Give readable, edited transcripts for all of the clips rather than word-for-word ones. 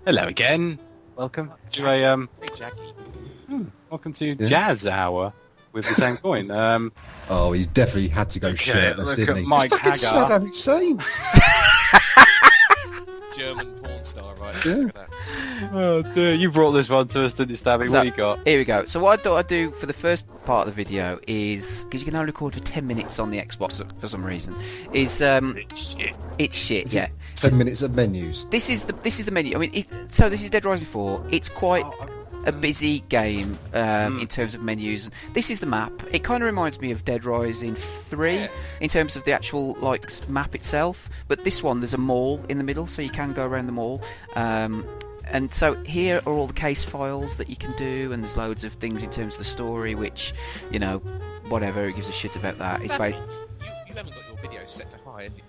Hello again. Welcome to Hey, Jackie. welcome to Jazz Hour with the same coin. Oh, he's definitely had to go shirtless, look didn't at he? Mike It's fucking Hagar. Saddam Hussein. German porn star, right? Yeah. Look at that. Oh dear, you brought this one to us, didn't you, Stabby? So- What do you got? Here we go. So what I thought I'd do for the first part of the video is, because you can only record for 10 minutes on the Xbox for some reason, is Shit. it's shit. Is Yeah. it 10 minutes of menus. This is the menu. I mean, so this is Dead Rising 4. It's quite a busy game in terms of menus. This is the map. It kind of reminds me of Dead Rising 3 Yeah. in terms of the actual map itself. But this one, there's a mall in the middle, so you can go around the mall. And so here are all the case files that you can do, and there's loads of things in terms of the story, which, you know, whatever, it gives a shit about that. It's Sammy, you haven't got your video set to high, have you?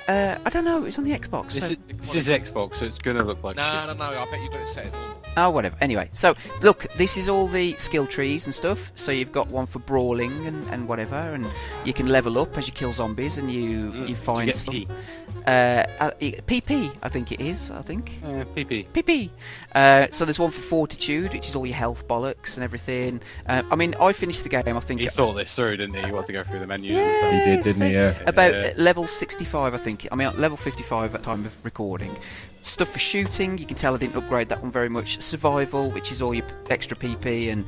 I don't know, it's on the Xbox. This So... is Xbox, so it's gonna look like No, shit. no, I bet you've got it set at normal. Oh, whatever. Anyway, so look, this is all the skill trees and stuff. So you've got one for brawling and whatever, and you can level up as you kill zombies, and you find get some. P. PP, I think it is. I think. PP. PP. So there's one for fortitude, which is all your health bollocks and everything. I mean, I finished the game. I think He thought this through, didn't he? He wanted to go through the menus Yeah. and stuff. He did, didn't he? Yeah. about Yeah. level 65, I think. I mean, level 55 at time of recording. Stuff for shooting, you can tell I didn't upgrade that one very much. Survival, which is all your extra PP and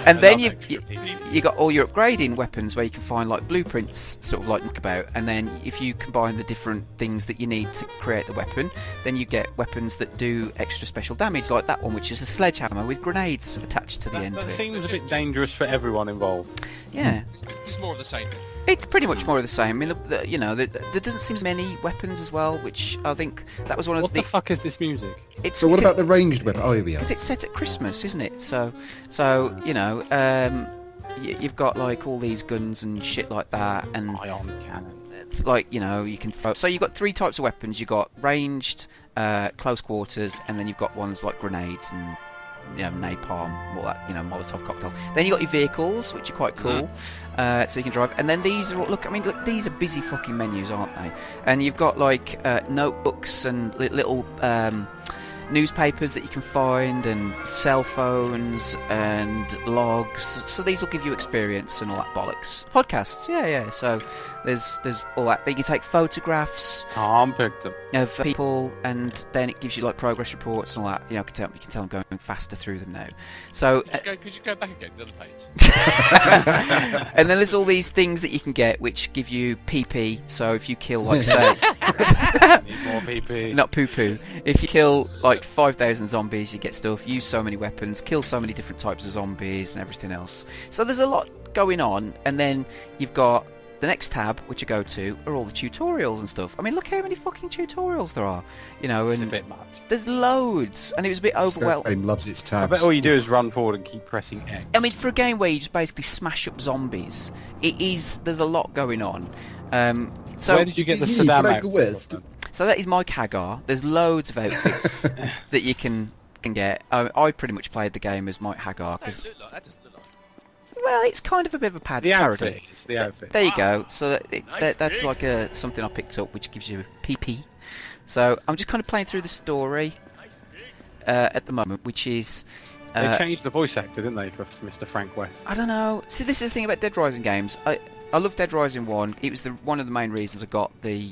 and then you got all your upgrading weapons where you can find like blueprints, sort of like knockabout. And then if you combine the different things that you need to create the weapon, then you get weapons that do extra special damage, like that one, which is a sledgehammer with grenades attached to the end That of it. seems a bit dangerous for everyone involved. Yeah. It's more of the same. It's pretty much more of the same. I mean, there doesn't seem many weapons as well, which I think that was one of What the fuck is this music? It's So what about the ranged weapon? Oh, here we are. because it's set at Christmas, isn't it? So you know, you've got like all these guns and shit like that, and Ion cannon. like you know, you can throw. So you've got three types of weapons. You've got ranged, close quarters, and then you've got ones like grenades and napalm, all that, Molotov cocktails. Then you got your vehicles, which are quite cool, so you can drive. And then these are look, these are busy fucking menus, aren't they? And you've got like notebooks and little newspapers that you can find, and cell phones and logs. So these will give you experience and all that bollocks. Podcasts, yeah. So there's all that. You can take photographs Tom picked them. of people, and then it gives you like progress reports and all that. You can tell I'm going faster through them now. So Could you go back again, the other page? and then there's all these things that you can get which give you PP. So if you kill, like say, Need more PP. not poo poo, if you kill like 5,000 zombies, you get stuff. Use so many weapons, kill so many different types of zombies and everything else. So there's a lot going on, and then you've got the next tab, which I go to, are all the tutorials and stuff. I mean, look how many fucking tutorials there are, It's a and bit much. there's loads, and it was a bit overwhelming. Game loves its I tabs. bet all you do is run forward and keep pressing X. I mean, for a game where you just basically smash up zombies, there's a lot going on. So where did you get the Is he Saddam Frank outfit West? from? So that is Mike Hagar. There's loads of outfits that you can get. I pretty much played the game as Mike Hagar That because, doesn't look like. That doesn't look like. well, it's kind of a bit of a The parody. outfit. It's the outfit. There you go. So Nice that's dig. like something I picked up, which gives you PP. So I'm just kind of playing through the story at the moment, which is. They changed the voice actor, didn't they, for Mr. Frank West? I don't know. See, this is the thing about Dead Rising games. I love Dead Rising 1. It was one of the main reasons I got the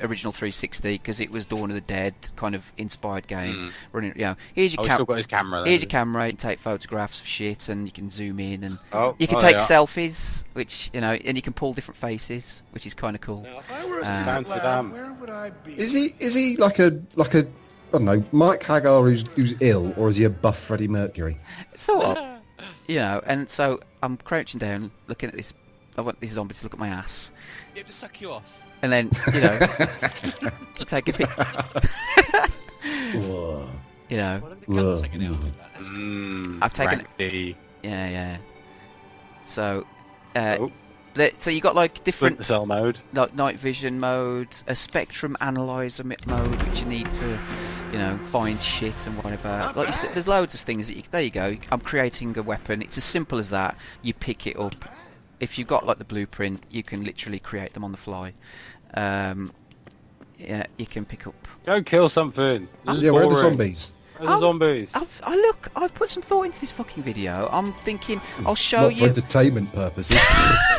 original 360, because it was Dawn of the Dead kind of inspired game. Running, here's your Oh, he's still got his camera there. here's your camera. You can take photographs of shit, and you can zoom in, and you can oh, take yeah. selfies, which and you can pull different faces, which is kind of cool. Now, if I were a Um, super Saddam. lad, where would I be? Is he like a I don't know, Mike Hagar who's ill, or is he a buff Freddie Mercury? Sort of, And so I'm crouching down, looking at this. I want this zombie to look at my ass, Yeah, just suck you off. and then take a pic. Whoa. Well, the gun's taken out like that. I've taken it. Ranky. Yeah. So, Oh. so you got like different Splinter Cell mode. like night vision mode, a spectrum analyzer mode, which you need to, find shit and whatever. Like you said, there's loads of things that there you go. I'm creating a weapon. It's as simple as that. You pick it up. If you've got like the blueprint, you can literally create them on the fly. yeah, you can pick up. Go kill something. This is Yeah, where are the boring. zombies? Where are the zombies? I've put some thought into this fucking video. I'm thinking I'll show Not for you. entertainment purposes.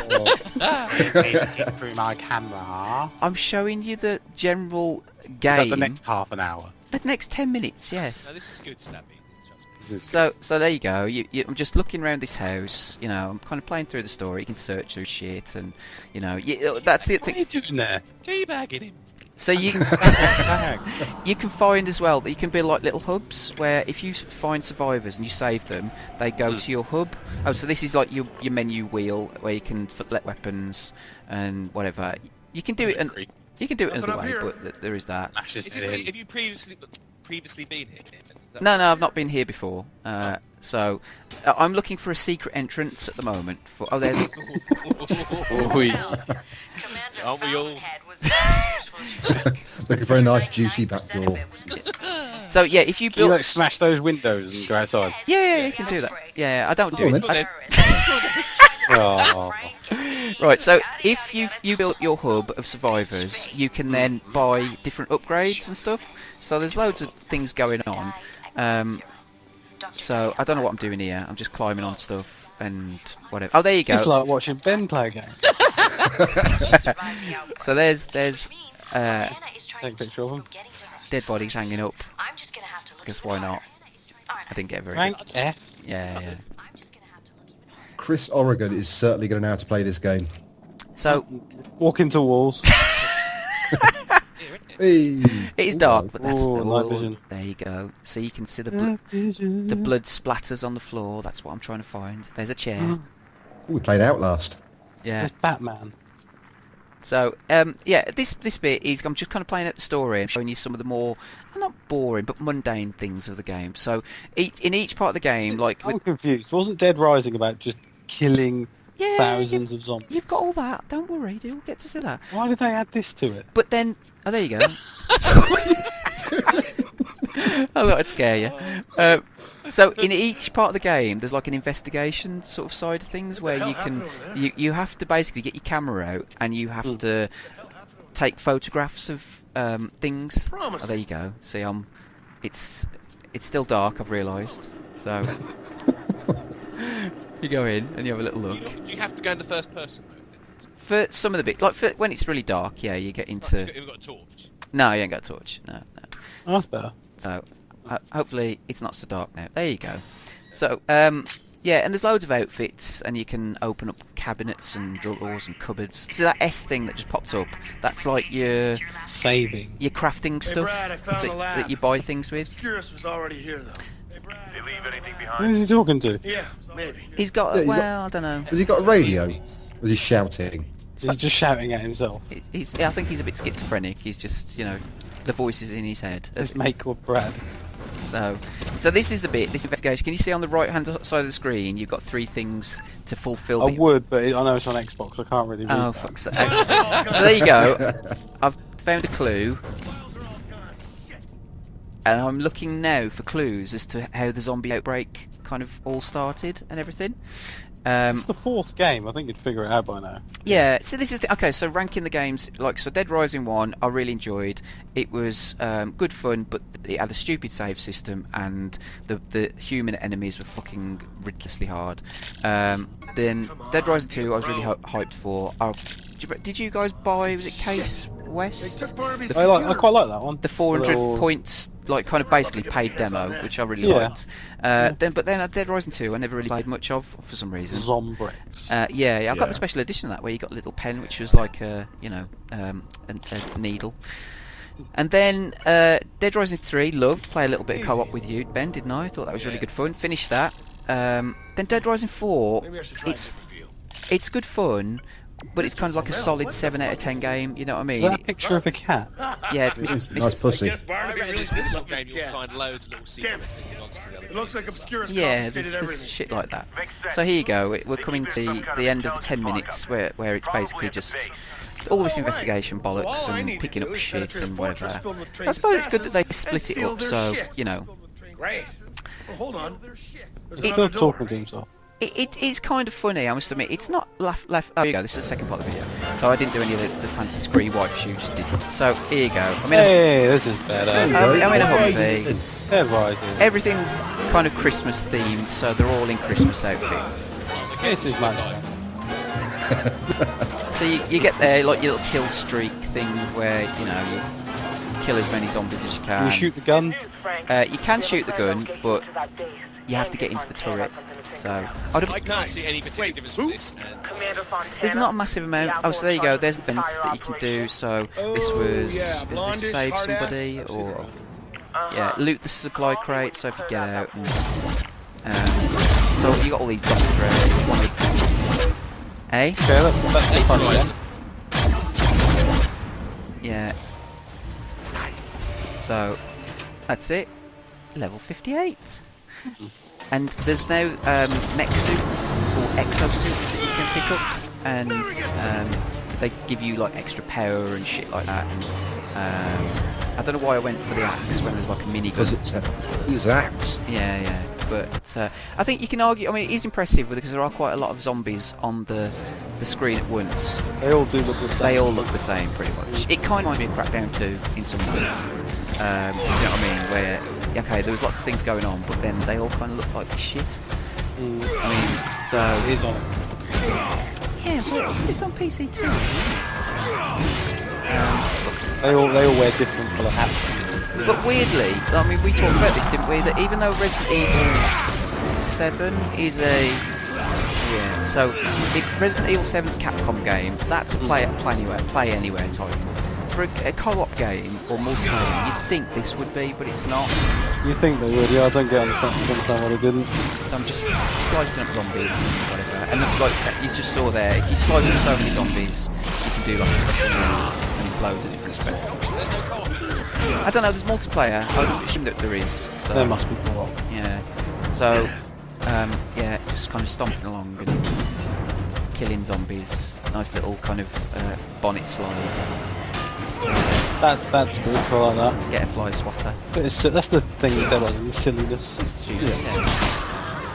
Peeking through my camera. I'm showing you the general Is game. that the next half an hour? The next 10 minutes, yes. No, this is good, Snappy. Trust me. This is So there you go. I'm just looking around this house. You know, I'm kind of playing through the story. You can search through shit, and you know, that's the What are thing. you doing there? Teabagging him. So you you can find as well that you can build like little hubs where if you find survivors and you save them, they go to your hub. Oh, so this is like your menu wheel where you can let weapons and whatever. You can do it and you can do it another way, but there is that. Smashes Is it this, in. have you previously been here? Is that- No, I've not been here before. So I'm looking for a secret entrance at the moment. Oh, there's. Oi. Aren't we all? Looking for a nice juicy back door. So yeah, if you Can you build. like smash those windows and go outside? Yeah, you can do that. Yeah, I don't do Go on it. then. Oh. Right, so if you built your hub of survivors, you can then buy different upgrades and stuff. So there's loads of things going on. So I don't know what I'm doing here. I'm just climbing on stuff and whatever. Oh, there you It's go. like watching Ben play a game. So there's Take a picture of him. dead bodies hanging up. I'm just gonna have to look. Guess why not? I didn't get very Rank good. F. Yeah. I'm just gonna have to look even harder. Chris Oregon is certainly going to know how to play this game. So Walk into walls. Hey. it is dark, but that's Ooh, night vision. there you go. So you can see the blood splatters on the floor. That's what I'm trying to find. There's a chair. Ooh, we played Outlast. Yeah. There's Batman. So, yeah, this bit is I'm just kind of playing at the story and showing you some of the more, not boring, but mundane things of the game. So, in each part of the game, like, I'm with, confused. Wasn't Dead Rising about just killing yeah, thousands of zombies? you've got all that. Don't worry, you'll get to see that. Why did they add this to it? But then, oh, there you go. I thought I'd scare you. So in each part of the game, there's like an investigation sort of side of things where you can, you have to basically get your camera out and you have to take photographs of things. Oh, there you go. See, it's still dark. I've realised. So you go in and you have a little look. Do you have to go in the first person mode? For some of the bit, like for when it's really dark, yeah, you get into. You've got a torch. No, you ain't got a torch. No. Oh, that's better. So hopefully it's not so dark now. There you go. So yeah, and there's loads of outfits, and you can open up cabinets and drawers and cupboards. See that S thing that just popped up? That's like your Saving. crafting stuff Brad, I found the lab. that you buy things with. Curious was already here, though. Did you leave anything Who behind? is he talking to? Yeah, maybe. He's got Yeah, he's well, I don't know. Has he got a radio? Was he shouting? He's just shouting at himself. I think he's a bit schizophrenic. He's just, you know, the voices in his head. Let's make called Brad. So this is the bit, this investigation. Can you see on the right-hand side of the screen, you've got 3 things to fulfil. I would, but I know it's on Xbox. I can't really read Oh, that. fuck's sake. So there you go. I've found a clue. And I'm looking now for clues as to how the zombie outbreak kind of all started and everything. It's the 4th game. I think you'd figure it out by now. Yeah, so this is okay. So ranking the games, so Dead Rising 1, I really enjoyed. It was good fun, but it had a stupid save system, and the human enemies were fucking ridiculously hard. Then Dead Rising 2, I was really hyped for. Did you guys buy? Was it Case West? I quite like that one. The 400 Little- points, like kind of basically paid demo, which I really Yeah. liked. But then at Dead Rising 2, I never really played much of for some reason. Zombrix. Yeah, I got the special edition of that where you got a little pen, which was like a needle. And then Dead Rising 3, loved. Play a little bit of co-op with you, Ben, didn't I? Thought that was really good fun. Finished that. Then Dead Rising 4, Maybe I should try it's a different view. it's good fun, but it's kind of like a solid 7 out of 10 game. You know what I Is that mean? a picture of a cat? Yeah, it's Nice pussy. Guess Barnaby I reckon really in did this look game like you'll yeah. find loads of little Damn secrets it. that belongs to the other It looks like games. Obscurus Yeah, confiscated there's everything. shit like that. So here you go. We're coming to the end of the 10 minutes where it's basically just all this investigation bollocks So all I and need to picking do up is shit penetrate a and fortress whatever. filled with I trained suppose it's good that they assassins split and it steal up, their so shit. you know. Great. Well, hold on. There's Still another door. talking to himself. It is kind of funny, I must admit. It's not left. Oh, here you go. This is the second part of the video. So I didn't do any of the fancy scree wipe you just did. So here you go. I'm in Hey, this is better. I'm in a Humvee. They're rising. Everything's kind of Christmas themed, so they're all in Christmas outfits. This is magic. So you get there, like your little kill streak thing where, you know, you kill as many zombies as you can. You shoot the gun. You can shoot the gun, but you have to get into the turret. So I can't see any particular difference with this. there's not a massive amount. Oh, so there you go. There's events that you can do. So this was does this save somebody or yeah, loot the supply crate. So if you get out, and, so you got all these doctors. Eh? Okay, that's fun again. Yeah. So that's it. Level 58. And there's now mech suits or exosuits that you can pick up, and they give you like extra power and shit like that. And, I don't know why I went for the axe when there's like a minigun. Because it's axe. Yeah. But I think you can argue. I mean, it is impressive because there are quite a lot of zombies on the screen at once. They all do look the same. They all look the same, pretty much. It kind of reminds me of Crackdown 2 in some ways. You know what I mean? Where okay, there was lots of things going on, but then they all kind of look like shit. I mean, so It is on it. yeah, but it's on PC too. They all wear different colour hats. But weirdly, I mean, we talked about this, didn't we? That even though Resident Evil 7 is a so if Resident Evil 7's a Capcom game, that's a play anywhere type. For a co-op game or multiplayer, you'd think this would be, but it's not. You think they would? Yeah, I don't understand why they didn't. So I'm just slicing up zombies and whatever. And it's like you just saw there, if you slice up so many zombies, you can do like a special move, and it's loads of different stuff. There's no co-op. I don't know, there's multiplayer. I would assume that there is. So, There must be co-op. yeah. So, yeah, just kind of stomping along and killing zombies. Nice little kind of bonnet slide. That's good. I like that. Get a fly swatter. But that's the thing with Dead Island, the silliness. Stupid. Yeah.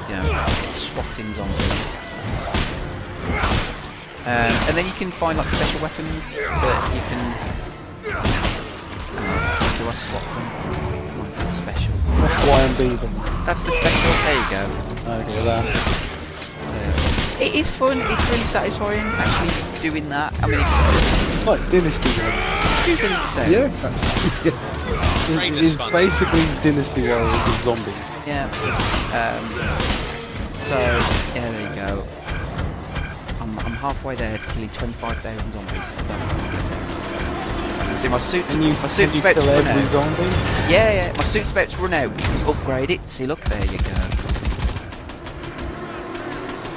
You know, swatting zombies. And then you can find like special weapons that you can. Do I swap them? That's special. That's Y&B then. That's the special. There you go. Okay, that. So, it is fun. It's really satisfying actually doing that. I mean, It's like Dynasty Warriors. stupid it sounds. Yeah. It's basically Dynasty Warriors with zombies. Yeah. So yeah, there you go. I'm halfway there to killing 25,000 zombies. See, my suit's about to kill run every out. zombie? Yeah, my suit's about to run out. Upgrade it. See, look, there you go.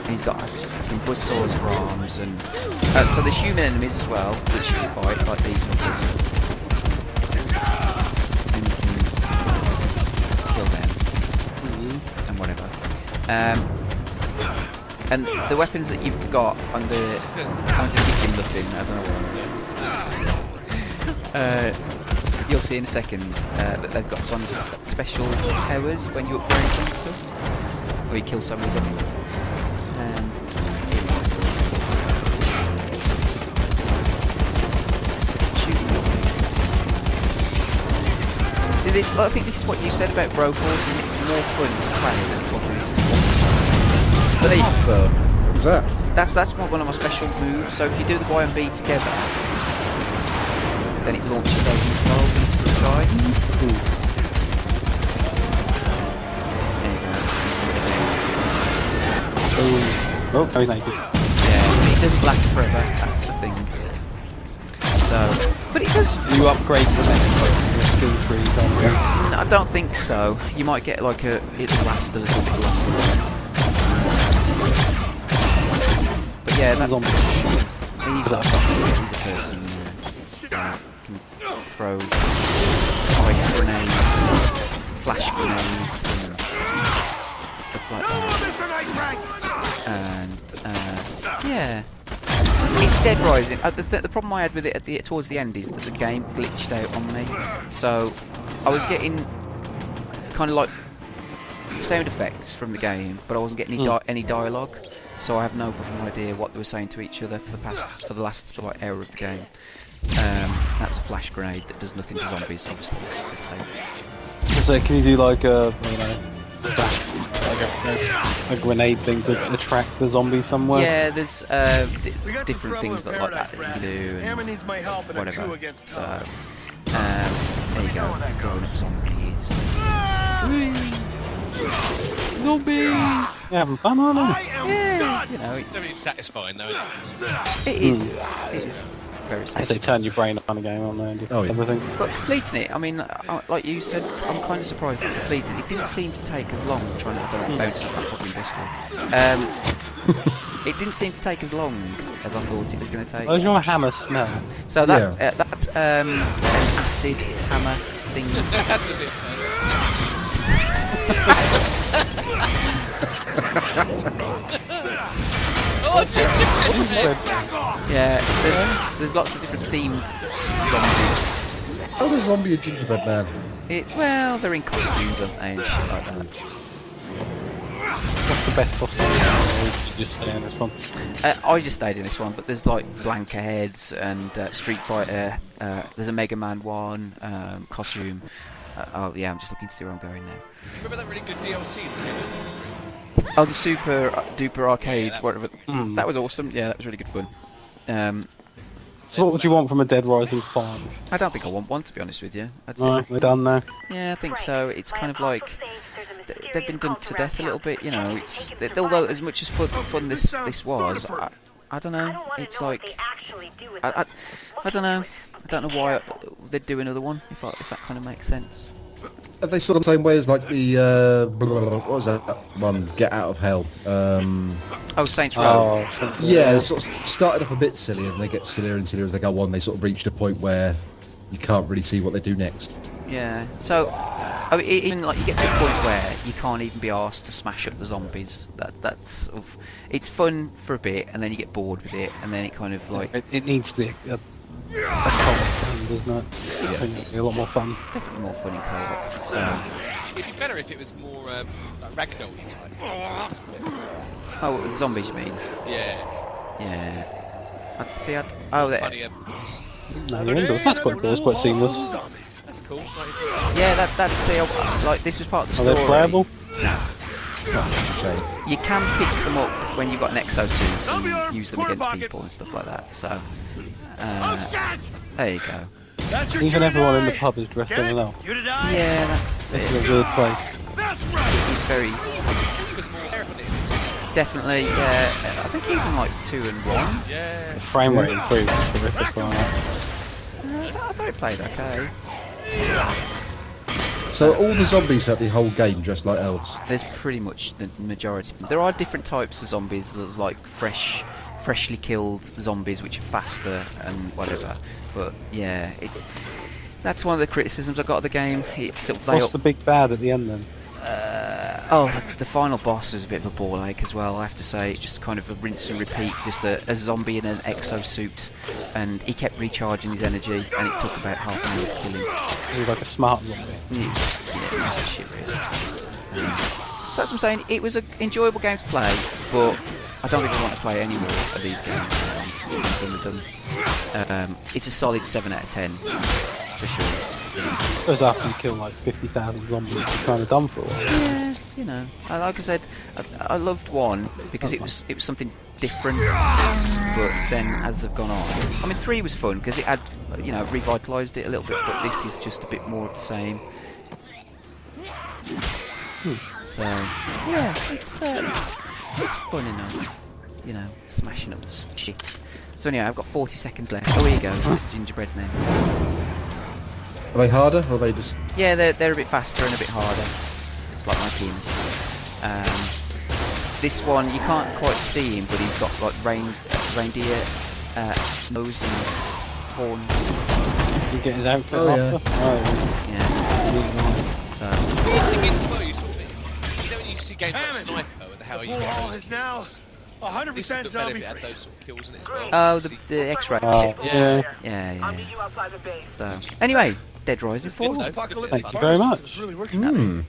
And he's got bush swords for arms, and so there's human enemies as well, which you can fight, like these ones. And you can kill them and whatever. And the weapons that you've got on the, I'm just thinking nothing. I don't know what. You'll see in a second that they've got some special powers when you upgrade them and stuff, or you kill somebody. See this? I think this is what you said about Broforce, and it's more fun to play than what it is to watch. But there you, What was that? that's one of my special moves. So if you do the Y and B together, then it launches those missiles into the sky. There you go. Oh, very naked. Yeah, see, it doesn't last forever. That's the thing. So, but it does. You upgrade the next skill tree, don't you? I don't think so. You might get like it'll last a little bit longer. But yeah, that's Zombie. he's a person. Can throw ice grenades, flash grenades, and stuff like that. And yeah, it's Dead Rising. The problem I had with it towards the end is that the game glitched out on me. So I was getting kind of like sound effects from the game, but I wasn't getting any dialogue. so I have no fucking idea what they were saying to each other for the last like hour of the game. That was a flash grenade that does nothing to zombies, obviously. So can you do like a, you know, a grenade thing to attract the zombie somewhere? Yeah, there's We got some different trouble things in like that Paradise, that you Brad. can do Hammer and needs my help in a coup whatever. against So, Tom. there you go, blowing up zombies. Zombies! You're having fun, aren't you? I am Yeah, done. you know, It's really satisfying though, isn't it? it is very As they satisfying. turn your brain on again, aren't they? And do Oh, yeah. everything. But completing it, I mean, like you said, I'm kind of surprised at completing it. It didn't seem to take as long trying to bounce off that fucking pistol. It didn't seem to take as long as I thought it was going to take. How does your hammer smell? So that an acid hammer thing. That's a bit. Oh, Yeah, there's lots of different themed zombies. Oh, the zombie and gingerbread man. Well, they're in costumes, aren't they, and shit like that. What's the best costume? Or did you just stay in this one? I just stayed in this one, but there's like Blanca heads and Street Fighter. There's a Mega Man one costume. Oh yeah, I'm just looking to see where I'm going now. Remember that really good DLC? Oh, the Super Duper Arcade, that whatever. Mm. That was awesome. Yeah, that was really good fun. So what would you want from a Dead Rising 5? I don't think I want one, to be honest with you. No, we're done now. Yeah, I think so. It's kind of like they've been done to death a little bit, you know. It's although as much as fun this was, I don't know. It's like I don't know. I don't know why they'd do another one if that kind of makes sense. Are they sort of the same way as like the what was that one? Get Out of Hell. Oh, Saints Row. Oh, Yeah, it sort of started off a bit silly, and they get sillier and sillier as they go on. They sort of reached a point where you can't really see what they do next. Yeah. So, I mean, even like you get to a point where you can't even be asked to smash up the zombies. That's sort of, it's fun for a bit, and then you get bored with it, and then it kind of like it needs to be a co-op thing, doesn't it? I think it'd be a lot more fun. definitely more fun in co-op. So, It'd be better if it was more like ragdoll-y type. oh, the zombies, you mean? Yeah. Yeah. Oh, Funny, No, the windows, that's quite cool, it's quite seamless. that's cool. Like, yeah. That's like this was part of the Are they story. playable? Shame. You can pick them up when you've got an exosuit Zombie arm, and use them quarter against pocket. people and stuff like that. So, Oh, shit! there you go. That's your Even cue everyone in the today. pub is dressed Get in it? an elf. You to die? Yeah, that's This it. is a weird place. That's right. It's very he was more careful in it. definitely. Yeah, I think even like 2 and 1. Yeah. The frame rate in 3 was horrific on that. I thought it played okay. So all the zombies throughout the whole game dressed like elves. There's pretty much the majority of them. There are different types of zombies. There's like freshly killed zombies which are faster and whatever. But yeah, that's one of the criticisms I got of the game. It's sort of they What's the big bad at the end then? the final boss is a bit of a ball ache as well. I have to say, it's just kind of a rinse and repeat. Just a zombie in an exosuit, and he kept recharging his energy, and it took about half an hour to kill him. He was like a smart zombie. Yeah, piece of shit, really. So that's what I'm saying. It was an enjoyable game to play, but I don't think I want to play any more of these games. I'm done with them. It's a solid 7 out of 10 for sure. I suppose after you kill like 50,000 zombies, you're kind of done for a while. Yeah, you know. Like I said, I loved 1 because it was something different. But then as they've gone on, I mean 3 was fun because it had, you know, revitalised it a little bit. But this is just a bit more of the same. So yeah, it's fun enough. You know, smashing up shit. So anyway, I've got 40 seconds left. Oh, here you go, gingerbread men. Are they harder, or are they just... Yeah, they're a bit faster and a bit harder. It's like my penis. This one, you can't quite see him, but he's got like reindeer nose and horns. You get his outfit Oh, yeah. after? Oh, Yeah. So The thing is, as well, you sort of, you know when you see games like Damn it. Sniper with how you Wall get those is now kills? This 100% would better zombie if it had free. those sort of kills in it as well. oh, See- the X-ray. oh, yeah. Yeah. So anyway, Dead Rising 4. Good though. Apocalyptic Thank you very pharmacist much. was really working. Hmm.